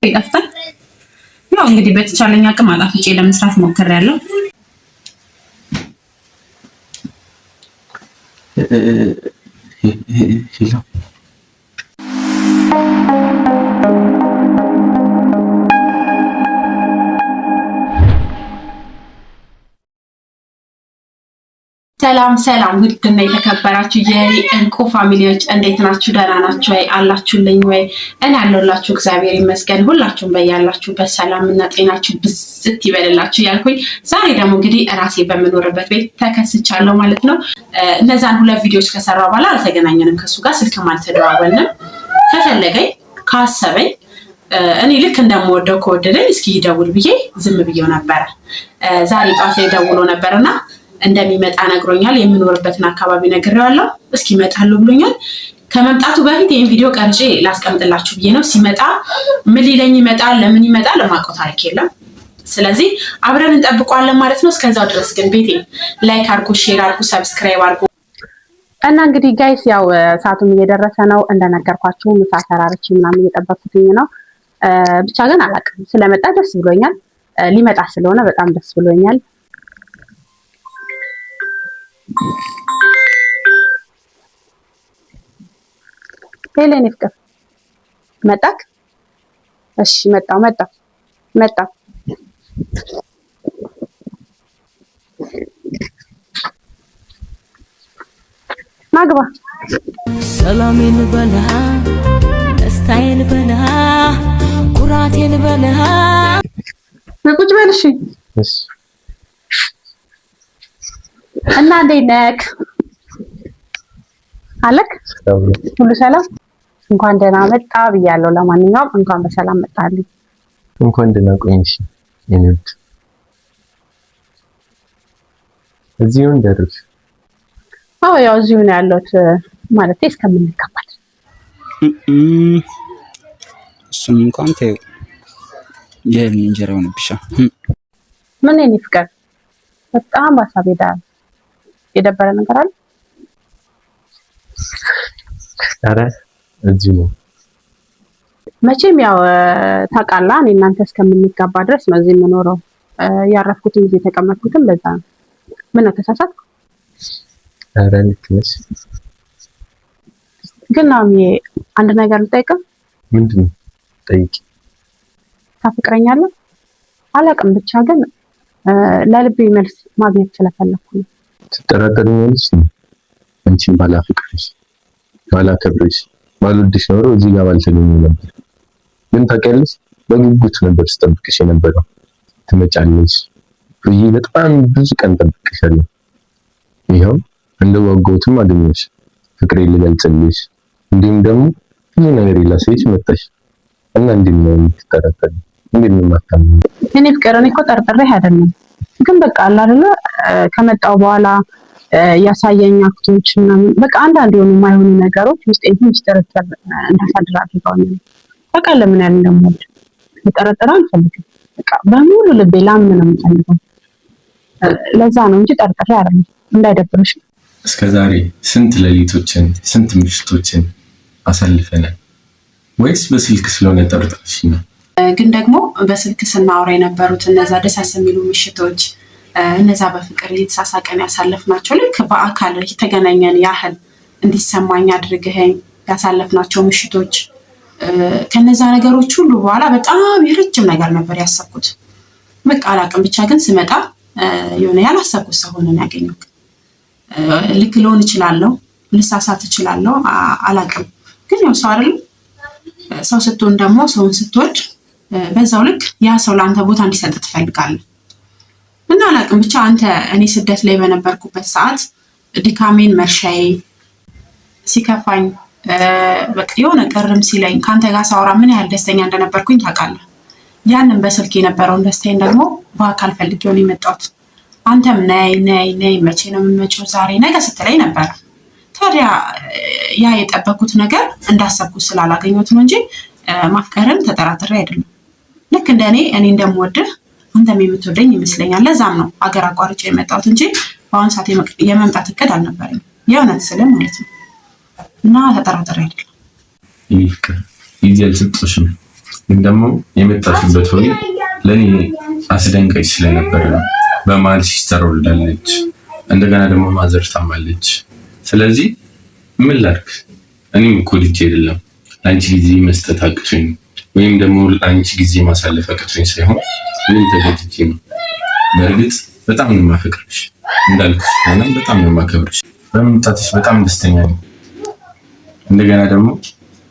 ይጣፍጣል። ያው እንግዲህ በተቻለኝ አቅም አጣፍጬ ለመስራት ሞክሬያለሁ። ሰላም ሰላም ውድና የተከበራችሁ የእንቁ ፋሚሊዎች እንዴት ናችሁ? ደህና ናችሁ ወይ? አላችሁልኝ ወይ? እኔ አለሁላችሁ እግዚአብሔር ይመስገን። ሁላችሁም በያላችሁበት ሰላምና ጤናችሁ ብዝት ይበልላችሁ ያልኩኝ ዛሬ ደግሞ እንግዲህ ራሴ በምኖርበት ቤት ተከስቻለሁ ማለት ነው። እነዛን ሁለት ቪዲዮዎች ከሰራ በኋላ አልተገናኘንም፣ ከሱ ጋር ስልክም አልተደዋወልንም። ከፈለገኝ ካሰበኝ እኔ ልክ እንደምወደው ከወደደኝ እስኪ ይደውል ብዬ ዝም ብዬው ነበረ። ዛሬ ጧት ላይ ደውሎ ነበርና እንደሚመጣ ነግሮኛል። የምኖርበትን አካባቢ ነግሬዋለሁ። እስኪ እመጣለሁ ብሎኛል። ከመምጣቱ በፊት ይህን ቪዲዮ ቀርጬ ላስቀምጥላችሁ ብዬ ነው። ሲመጣ ምን ሊለኝ ይመጣል፣ ለምን ይመጣል የማውቀው ታሪክ የለም። ስለዚህ አብረን እንጠብቀዋለን ማለት ነው። እስከዛው ድረስ ግን ቤቴ ላይክ አድርጉ፣ ሼር አድርጉ፣ ሰብስክራይብ አድርጉ እና እንግዲህ ጋይስ ያው ሰዓቱም እየደረሰ ነው። እንደነገርኳችሁ ምሳ ሰራርቼ ምናምን እየጠበኩትኝ ነው። ብቻ ግን አላውቅም፣ ስለመጣ ደስ ብሎኛል። ሊመጣ ስለሆነ በጣም ደስ ብሎኛል። ሄሌን ፍቅር መጣክ? እሺ መጣው ማግባ ሰላሜን በልሃ ደስታዬን በልሃ ኩራቴን በልሃ ቁጭ በል እሺ። እና እንዴት ነህ? አለክ ሁሉ ሰላም? እንኳን ደህና መጣ ብያለሁ። ለማንኛውም እንኳን በሰላም መጣልኝ። እንኳን ደህና ቆይሽ የኔ ውድ። እዚሁ እንደርስ? አዎ ያው እዚሁ ነው ያለሁት፣ ማለት እስከምንቀበል እሱም እንኳን ተይው የህልም እንጀራ ሆነብሻል። ምን የኔ ፍቅር በጣም በሀሳብ ሄዳል። የደበረ ነገር አለ? ኧረ እዚሁ ነው። መቼም ያው ታውቃለህ እኔ እናንተ እስከምንጋባ ድረስ ነው እዚህ የምኖረው። ያረፍኩትም እዚህ የተቀመጥኩትም ለዛ ነው። ምን ነው ተሳሳትኩ? ኧረ ልክ ነሽ። ግን አንድ ነገር ልጠይቅህ። ምንድን ነው? ጠይቂ። ታፈቅረኛለህ? አላውቅም፣ ብቻ ግን ለልቤ መልስ ማግኘት ስለፈለኩ ነው። ትጠራጠሪኛለሽ? አንቺን ባላፈቅርሽ ባላከብርሽ ባልወድሽ ኖሮ እዚህ ጋር ባልተገኘ ነበር። ግን ታውቂያለሽ በጉጉት ነበር ስጠብቅሽ የነበረው። ትመጫለሽ ብዬ በጣም ብዙ ቀን ጠብቅሻለሁ። ይኸው እንደጓጓሁትም አገኘሽ። ፍቅሬን ልገልጽልሽ እንዲሁም ደግሞ ብዙ ነገር ላሳይሽ መጣሽ እና እንዴት ነው የምትጠራጠሪ? እንዴት ነው የማታምኚኝ? እኔ ፍቅር እኔ እኮ ጠርጥሬህ አይደለም፣ ግን በቃ አለ አይደለ ከመጣው በኋላ ያሳየኝ አክቶች ምናምን በቃ አንዳንድ የሆኑ የማይሆኑ ነገሮች ውስጤን ትንሽ ጥርጥር እንዳሳድር አድርገውኛል። በቃ ለምን ያህል እንደምወድ ልጠረጥር አልፈልግም። በቃ በሙሉ ልቤ ላምን ነው የምፈልገው። ለዛ ነው እንጂ ጠርጥሬ አይደለም። እንዳይደብርሽ። እስከዛሬ ስንት ሌሊቶችን ስንት ምሽቶችን አሳልፈናል። ወይስ በስልክ ስለሆነ ጠርጥረሽ ነው? ግን ደግሞ በስልክ ስናወራ የነበሩት እነዛ ደሳስ የሚሉ ምሽቶች፣ እነዛ በፍቅር እየተሳሳቀን ያሳለፍናቸው ልክ በአካል የተገናኘን ያህል እንዲሰማኝ አድርገኸኝ ያሳለፍናቸው ምሽቶች፣ ከነዛ ነገሮች ሁሉ በኋላ በጣም የረጅም ነገር ነበር ያሰብኩት። በቃ አላውቅም፣ ብቻ ግን ስመጣ የሆነ ያላሰብኩት ሰው ሆነን ያገኘሁት። ልክ ልሆን እችላለሁ፣ ልሳሳት እችላለሁ፣ አላውቅም። ግን ያው ሰው አይደለም። ሰው ስትሆን ደግሞ ሰውን ስትወድ በዛው ልክ ያ ሰው ለአንተ ቦታ እንዲሰጥ ትፈልጋለህ። እና አላውቅም ብቻ አንተ እኔ ስደት ላይ በነበርኩበት ሰዓት ድካሜን መርሻዬ ሲከፋኝ በቃ የሆነ ቅርም ሲለኝ ከአንተ ጋር ሳወራ ምን ያህል ደስተኛ እንደነበርኩኝ ታውቃለህ። ያንን በስልክ የነበረውን ደስታዬን ደግሞ በአካል ፈልጌው ነው የመጣሁት። አንተም ነይ ነይ ነይ መቼ ነው የምንመጪው ዛሬ ነገ ስትለኝ ነበር። ታዲያ ያ የጠበኩት ነገር እንዳሰብኩት ስላላገኘሁት ነው እንጂ ማፍቀርን ተጠራጥሬ አይደለም። ልክ እንደኔ እንደምወድህ አንተም የምትወደኝ ይመስለኛል። ለዛም ነው አገር አቋርጬ የመጣሁት እንጂ በአሁን ሰዓት የመምጣት እቅድ አልነበረኝም። የእውነት ስለ ማለት ነው። እና ተጠራጥሬ አይደለም። ይፍቅር ይዘል ስጥሽም ግን ደግሞ የመጣችበት ሆይ ለኔ አስደንጋጭ ስለነበረ ነው። በመሀል ሲስተር ወልዳለች፣ እንደገና ደግሞ ማዘር ታማለች። ስለዚህ ምን ላድርግ? እኔም እኮ ልጅ አይደለም ለአንቺ ጊዜ መስጠት አቅቶኝ ወይም ደግሞ ለአንቺ ጊዜ ማሳለፍ አቅቶኝ ሳይሆን ምን ተገድጄ ነው። በእርግጥ በጣም ነው የማፈቅርሽ፣ እንዳልኩሽ ሆነም በጣም ነው የማከብርሽ። በመምጣትሽ በጣም ደስተኛ ነኝ። እንደገና ደግሞ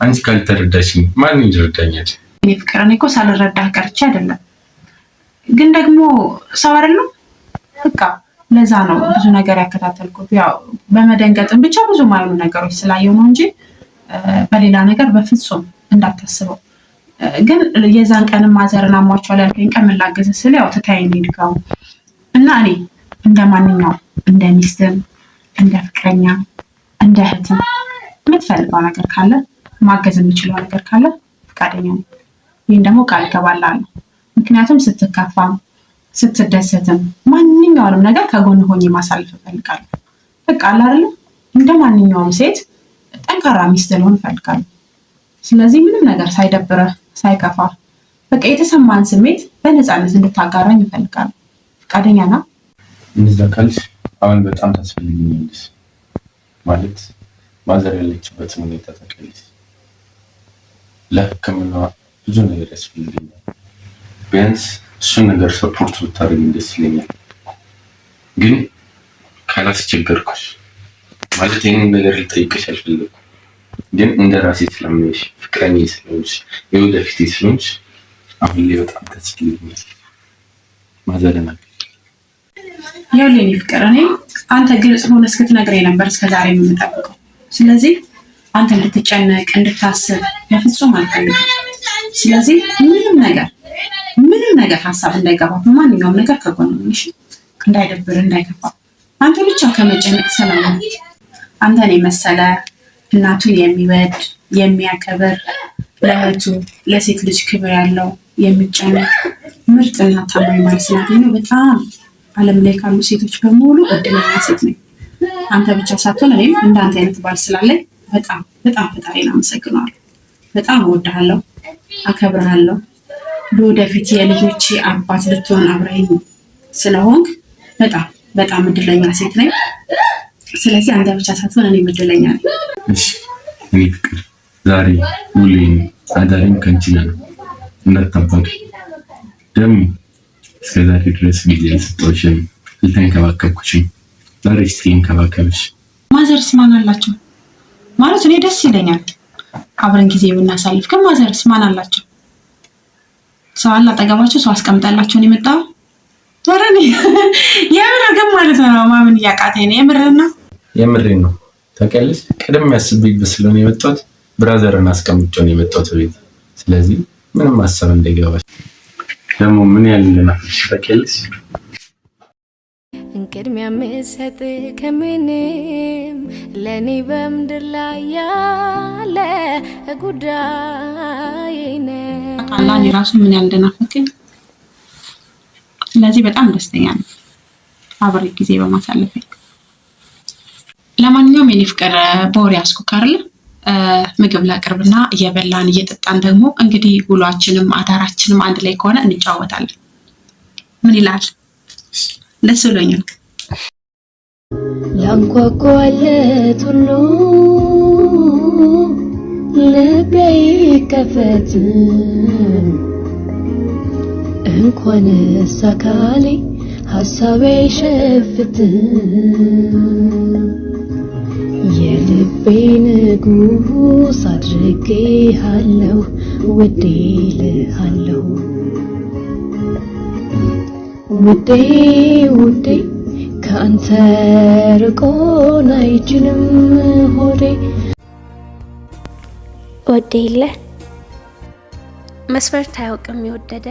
አንቺ ካልተረዳሽኝ ማን ይረዳኛል? እኔ ፍቅር እኔ እኮ ሳልረዳህ ቀርቼ አይደለም፣ ግን ደግሞ ሰው አይደለም በቃ ለዛ ነው ብዙ ነገር ያከታተልኩት። ያው በመደንገጥም ብቻ ብዙ ማይሆኑ ነገሮች ስላየው ነው እንጂ በሌላ ነገር በፍጹም እንዳታስበው። ግን የዛን ቀንም ማዘርን አሟቸዋል ያልከኝ ቀን ምን ላግዝህ ስል ያው ትታየኝ ሄድከው እና እኔ እንደ ማንኛውም እንደ ሚስትም እንደ ፍቅረኛ እንደ እህትም የምትፈልገው ነገር ካለ ማገዝ የምችለው ነገር ካለ ፈቃደኛ ነኝ። ይህን ደግሞ ቃል እገባልሃለሁ። ምክንያቱም ስትከፋም ስትደሰትም ማንኛውንም ነገር ከጎን ሆኜ ማሳለፍ እፈልጋለሁ። በቃ አለ አይደል እንደ ማንኛውም ሴት ጠንካራ ሚስት ልሆን እፈልጋለሁ። ስለዚህ ምንም ነገር ሳይደብረህ ሳይከፋ በቃ የተሰማን ስሜት በነፃነት እንድታጋራኝ እፈልጋለሁ። ፈቃደኛ ነህ? እንደዛ ካልሽ አሁን በጣም ታስፈልጊኛለሽ። ማለት ማዘር ያለችበትን ሁኔታ ታውቂያለሽ። ለሕክምና ብዙ ነገር ያስፈልገኛል። ቢያንስ እሱን ነገር ሰፖርት ብታደርጊኝ ደስ ይለኛል። ግን ካላስቸገርኩሽ ማለት ይህንን ነገር ልጠይቅሽ አልፈለኩም። ግን እንደ ራሴ ስለምንሽ ፍቅረኛዬ ስለሆንሽ የወደፊቴ ስለሆንሽ አሁን ላይ በጣም ታስፈልጊኛል። ማዘርና ይኸውልህ የእኔ ፍቅር እኔ አንተ ግልጽ ሆነ እስክትነግረኝ ነበር እስከዛሬ የምንጠብቀው። ስለዚህ አንተ እንድትጨነቅ እንድታስብ በፍጹም አልፈልግም። ስለዚህ ምንም ነገር ሀሳብ እንዳይገባ በማንኛውም ነገር ከጎን ነሽ። እንዳይደብር እንዳይከፋ አንተ ብቻ ከመጨነቅ ሰላም አንተን የመሰለ እናቱን የሚወድ የሚያከብር ለእህቱ ለሴት ልጅ ክብር ያለው የሚጨነቅ ምርጥና ታማኝ ባል ስላገኘሁ በጣም ዓለም ላይ ካሉ ሴቶች በሙሉ እድለኛ ሴት ነኝ። አንተ ብቻ ሳትሆን እኔም እንዳንተ አይነት ባል ስላለኝ በጣም ፈጣሪን አመሰግናለሁ። በጣም እወድሃለሁ፣ አከብርሃለሁ። ለወደፊት የልጆቼ አባት ልትሆን አብረኸኝ ስለሆንክ በጣም እድለኛ ሴት ነኝ። ስለዚህ አንተ ብቻ ሳትሆን እኔም እድለኛ ነኝ። እሺ እኔ ፍቅር ዛሬ ውሌን አዳሪም ከአንቺ ጋር ነው። እንዳታባሪ ደግሞ እስከዛሬ ድረስ ጊዜ ያልሰጠሁሽን ልተንከባከብኩሽን ዛሬ እስኪ እንከባከብሽ። ማዘርስ ማን አላቸው? ማለት እኔ ደስ ይለኛል አብረን ጊዜ ብናሳልፍ፣ ግን ማዘርስ ማን አላቸው? ሰው አለ አጠገባቸው? ሰው አስቀምጣላቸው ነው የመጣው? ኧረ እኔ የምር ግን ማለት ነው ማመን እያቃተኝ ነው። የምሬን ነው ታውቂያለሽ። ቀደም ያስብኝበት ስለሆነ የመጣሁት ብራዘርን አስቀምጬው ነው የመጣሁት ቤት። ስለዚህ ምንም ሀሳብ እንዳይገባሽ። ደግሞ ምን ያህል እንደናፍቅሽ ታውቂያለሽ። ቅድሚያ የምሰጥ ከምንም ለእኔ በምድር ላይ ያለ ጉዳይ ነው። አላህ የራሱ ምን ያህል እንደናፈቀኝ። ስለዚህ በጣም ደስተኛ ነኝ አብሬ ጊዜ በማሳለፍ። ለማንኛውም የኔ ፍቅር በወሬ ያስኩክ አይደለ? ምግብ ላቅርብና እየበላን እየጠጣን ደግሞ እንግዲህ ውሏችንም አዳራችንም አንድ ላይ ከሆነ እንጫወታለን። ምን ይላል? ደስ ብሎኛል። ያንኳኳለት ሁሉ ልቤ ይከፈት፣ እንኳንስ አካሌ ሀሳቤ ይሸፍት። የልቤ ንጉስ አድርጌሃለሁ ውዴ ልሃለሁ ውዴ ውዴ ከአንተ ርቆን አይችልም ሆዴ። ወዴ የለ መስፈርት አያውቅም የወደደ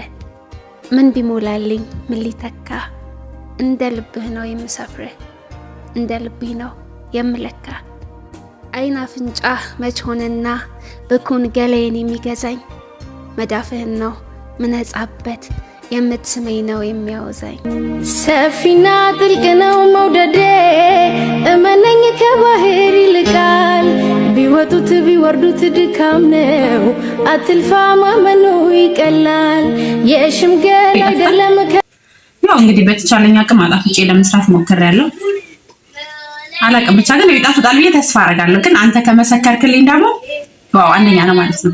ምን ቢሞላልኝ ምን ሊተካ። እንደ ልብህ ነው የምሰፍርህ እንደ ልብህ ነው የምለካ። አይን አፍንጫህ መች ሆነና ብኩን ገላዬን የሚገዛኝ። መዳፍህን ነው ምነጻበት የምትስመኝ ነው የሚያወዛኝ። ሰፊና ጥልቅ ነው መውደዴ እመነኝ ከባህር ይልቃል። ቢወጡት ቢወርዱት ድካም ነው አትልፋ ማመኑ ይቀላል የሽምገል አይደለም ያው እንግዲህ በተቻለኝ አቅም አጣፍጬ ለመስራት ሞክሬያለሁ። አላቅም ብቻ ግን ይጣፍጣል ብዬ ተስፋ አደርጋለሁ። ግን አንተ ከመሰከርክልኝ ደግሞ ዋው አንደኛ ነው ማለት ነው።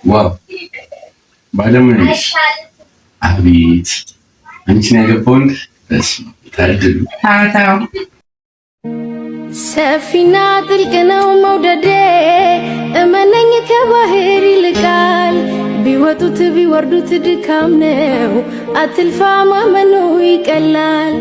ዋው ባለሙያሽ አቤት አንቺን ያገባውን ታድሉ ታው ሰፊና ጥልቅ ነው መውደዴ እመነኝ ከባህር ይልቃል ቢወጡት ቢወርዱት ድካም ነው አትልፋ ማመኑ ይቀላል